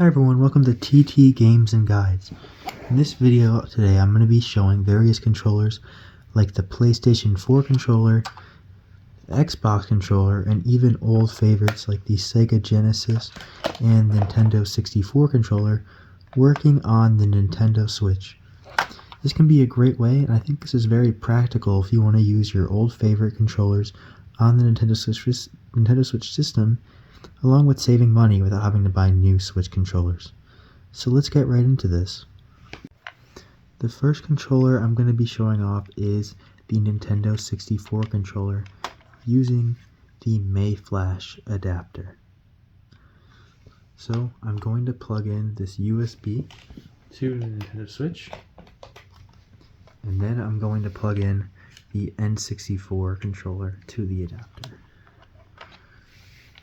Hi everyone, welcome to TT Games and Guides. In this video today I'm going to be showing various controllers like the PlayStation 4 controller, the Xbox controller, and even old favorites like the Sega Genesis and Nintendo 64 controller working on the Nintendo Switch. This can be a great way, and I think this is very practical if you want to use your old favorite controllers on the Nintendo Switch system, along with saving money without having to buy new Switch controllers. So let's get right into this. The first controller I'm going to be showing off is the Nintendo 64 controller using the Mayflash adapter. So I'm going to plug in this USB to the Nintendo Switch, and then I'm going to plug in the N64 controller to the adapter.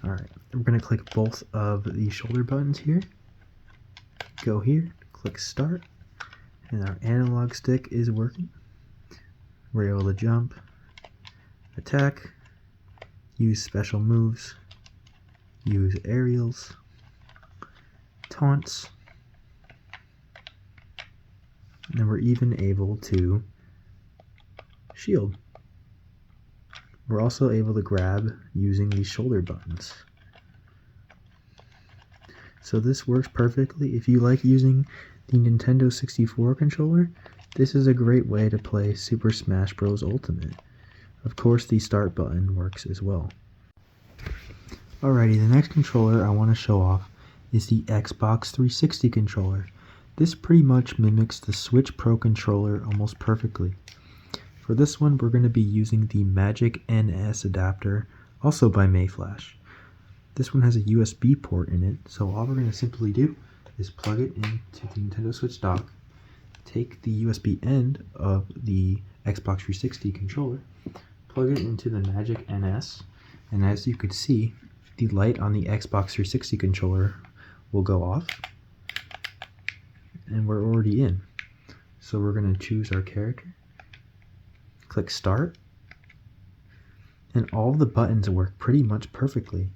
Alright, we're going to click both of the shoulder buttons here, go here, click start, and our analog stick is working. We're able to jump, attack, use special moves, use aerials, taunts, and then we're even able to shield. We're also able to grab using these shoulder buttons. So this works perfectly. If you like using the Nintendo 64 controller, this is a great way to play Super Smash Bros. Ultimate. Of course, the start button works as well. Alrighty, the next controller I want to show off is the Xbox 360 controller. This pretty much mimics the Switch Pro controller almost perfectly. For this one, we're going to be using the Magic NS adapter, also by Mayflash. This one has a USB port in it, so all we're going to simply do is plug it into the Nintendo Switch dock, take the USB end of the Xbox 360 controller, plug it into the Magic NS, and as you could see, the light on the Xbox 360 controller will go off, and we're already in. So we're going to choose our character, click start, and all the buttons work pretty much perfectly.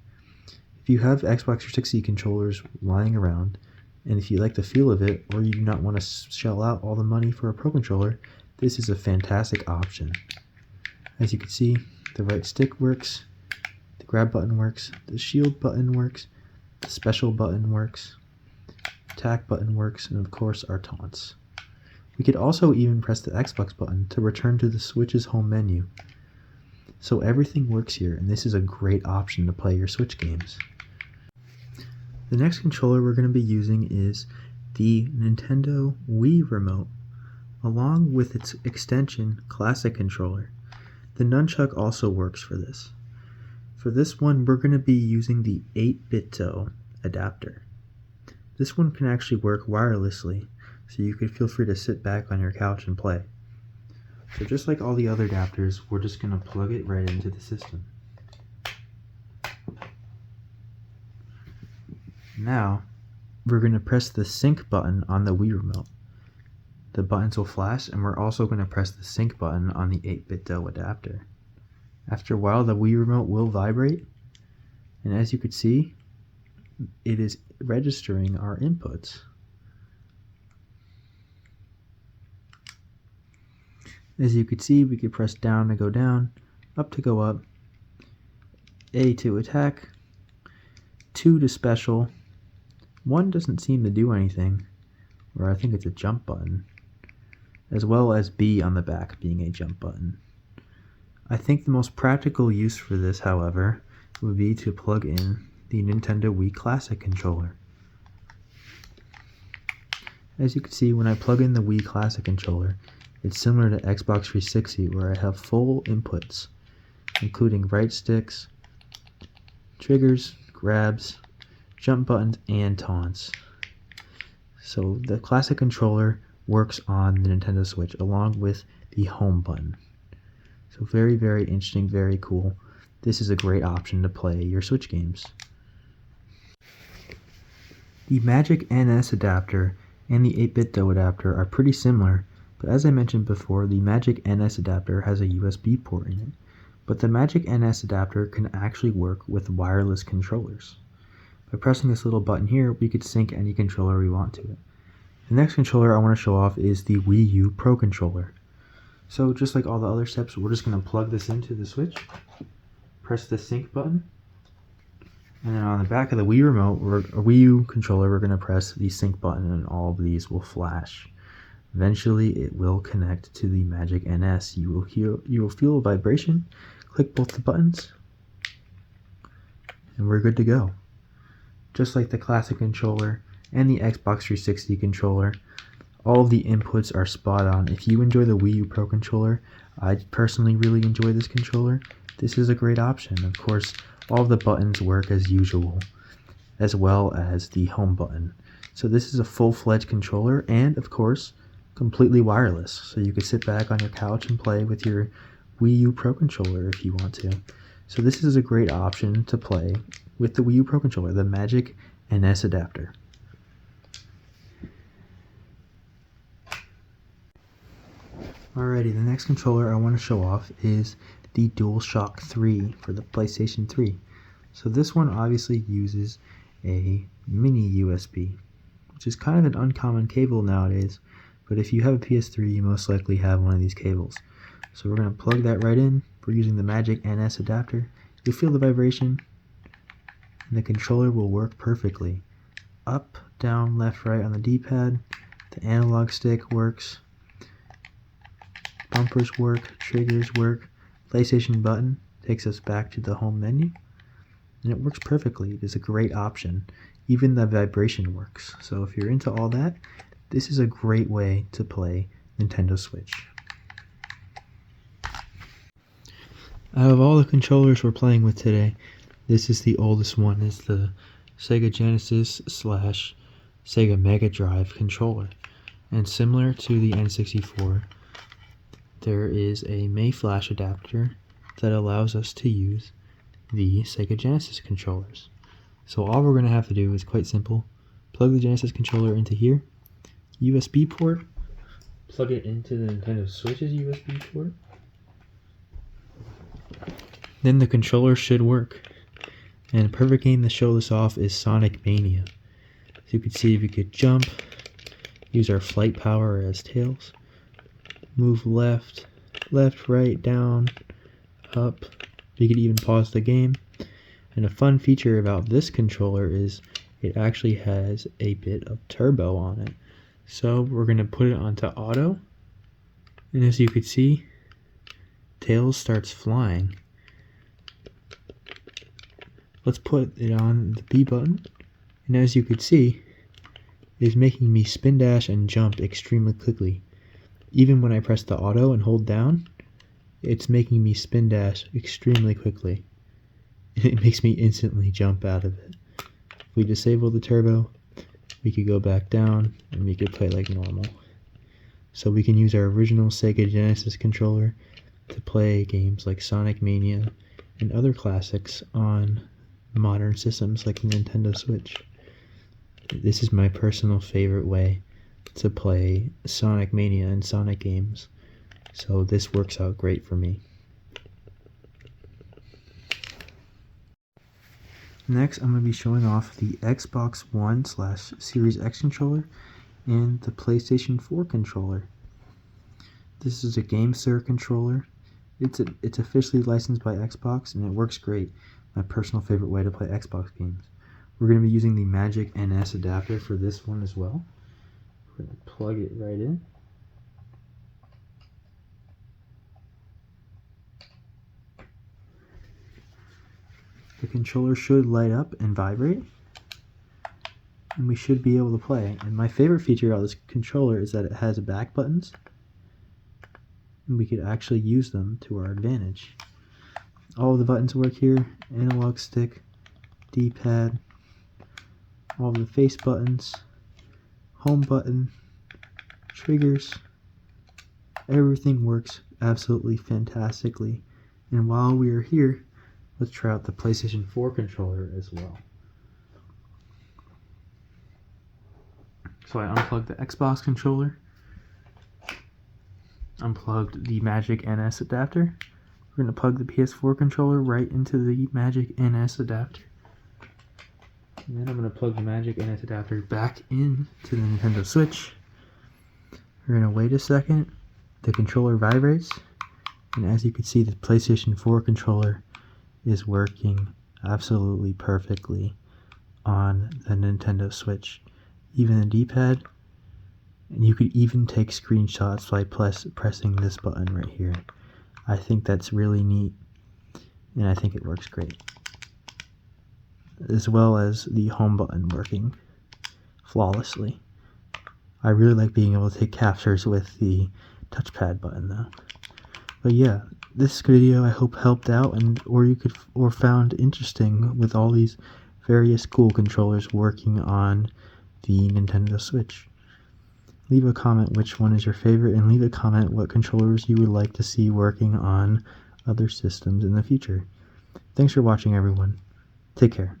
If you have Xbox 360 controllers lying around, and if you like the feel of it, or you do not want to shell out all the money for a Pro controller, this is a fantastic option. As you can see, the right stick works, the grab button works, the shield button works, the special button works, attack button works, and of course our taunts. We could also even press the Xbox button to return to the Switch's home menu. So everything works here, and this is a great option to play your Switch games. The next controller we're going to be using is the Nintendo Wii Remote, along with its extension Classic Controller. The nunchuck also works for this. For this one, we're going to be using the 8-bit adapter. This one can actually work wirelessly, so you could feel free to sit back on your couch and play. So just like all the other adapters, we're just going to plug it right into the system. Now, we're going to press the sync button on the Wii Remote. The buttons will flash, and we're also going to press the sync button on the 8-bit adapter. After a while, the Wii Remote will vibrate, and as you can see, it is registering our inputs. As you can see, we can press down to go down, up to go up, A to attack, 2 to special, 1 doesn't seem to do anything, or I think it's a jump button, as well as B on the back being a jump button. I think the most practical use for this, however, would be to plug in the Nintendo Wii Classic controller. As you can see, when I plug in the Wii Classic controller, it's similar to Xbox 360 where I have full inputs, including right sticks, triggers, grabs, jump buttons, and taunts. So the Classic controller works on the Nintendo Switch along with the home button. So very, very interesting, very cool. This is a great option to play your Switch games. The Magic NS adapter and the 8-bit adapter are pretty similar, but as I mentioned before, the Magic NS adapter has a USB port in it, but the Magic NS adapter can actually work with wireless controllers. By pressing this little button here, we could sync any controller we want to it. The next controller I want to show off is the Wii U Pro Controller. So just like all the other steps, we're just going to plug this into the Switch, press the sync button, and then on the back of the Wii remote, or Wii U controller, we're going to press the sync button and all of these will flash. Eventually it will connect to the Magic NS. You will feel a vibration, click both the buttons, and we're good to go. Just like the classic controller and the Xbox 360 controller, all of the inputs are spot on. If you enjoy the Wii U Pro Controller, I personally really enjoy this controller. This is a great option. Of course, all of the buttons work as usual, as well as the home button. So this is a full-fledged controller, and of course, completely wireless. So you could sit back on your couch and play with your Wii U Pro Controller if you want to. So this is a great option to play with the Wii U Pro Controller, the Magic NS adapter. Alrighty, the next controller I want to show off is the DualShock 3 for the PlayStation 3. So this one obviously uses a mini USB, which is kind of an uncommon cable nowadays, but if you have a PS3, you most likely have one of these cables. So we're going to plug that right in. We're using the Magic NS adapter. You'll feel the vibration, and the controller will work perfectly. Up, down, left, right on the D-pad. The analog stick works. Bumpers work, triggers work. PlayStation button takes us back to the home menu, and it works perfectly. It is a great option. Even the vibration works. So if you're into all that, this is a great way to play Nintendo Switch. Out of all the controllers we're playing with today, this is the oldest one. It's the Sega Genesis / Sega Mega Drive controller. And similar to the N64, there is a May Flash adapter that allows us to use the Sega Genesis controllers. So all we're going to have to do is quite simple. Plug the Genesis controller into here, USB port, plug it into the Nintendo Switch's USB port. Then the controller should work. And a perfect game to show this off is Sonic Mania. So you can see we could jump, use our flight power as tails, move left, right, down, up. You could even pause the game. And a fun feature about this controller is it actually has a bit of turbo on it. So we're going to put it onto auto. And as you can see, tails starts flying. Let's put it on the B button. And as you can see, it is making me spin dash and jump extremely quickly. Even when I press the auto and hold down, it's making me spin dash extremely quickly. And it makes me instantly jump out of it. If we disable the turbo, we could go back down and we could play like normal. So we can use our original Sega Genesis controller to play games like Sonic Mania and other classics on modern systems like the Nintendo Switch. This is my personal favorite way to play Sonic Mania and Sonic games, so this works out great for me. Next, I'm going to be showing off the Xbox One / Series X controller and the PlayStation 4 controller. This is a GameSir controller. It's officially licensed by Xbox, and it works great. My personal favorite way to play Xbox games. We're going to be using the Magic NS adapter for this one as well. We're going to plug it right in. The controller should light up and vibrate, and we should be able to play. And my favorite feature about this controller is that it has back buttons, and we could actually use them to our advantage. All of the buttons work here: analog stick, D-pad, all of the face buttons, home button, triggers. Everything works absolutely fantastically. And while we are here, let's try out the PlayStation 4 controller as well. So I unplugged the Xbox controller, unplugged the Magic NS adapter. We're going to plug the PS4 controller right into the Magic NS adapter. And then I'm going to plug the Magic NS adapter back in to the Nintendo Switch. We're going to wait a second. The controller vibrates. And as you can see, the PlayStation 4 controller is working absolutely perfectly on the Nintendo Switch. Even the D-pad. And you could even take screenshots by pressing this button right here. I think that's really neat. And I think it works great. As well as the home button working flawlessly. I really like being able to take captures with the touchpad button though. But yeah, this video I hope helped out or found interesting with all these various cool controllers working on the Nintendo Switch. Leave a comment which one is your favorite, and leave a comment what controllers you would like to see working on other systems in the future. Thanks for watching, everyone. Take care.